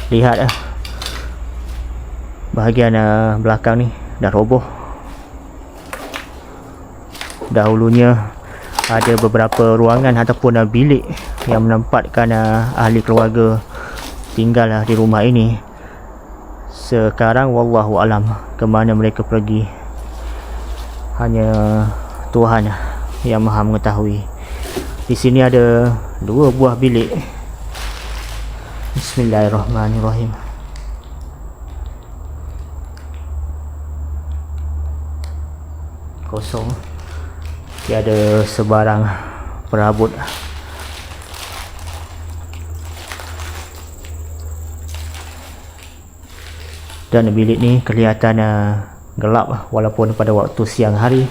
Lihat bahagian belakang ni dah roboh. Dahulunya ada beberapa ruangan ataupun bilik yang menempatkan ahli keluarga tinggal di rumah ini. Sekarang wallahu alam ke mana mereka pergi, hanya Tuhan yang maha mengetahui. Di sini ada 2 buah bilik. Bismillahirrahmanirrahim. Kosong, tiada sebarang perabot. Dan bilik ni kelihatan gelap walaupun pada waktu siang hari.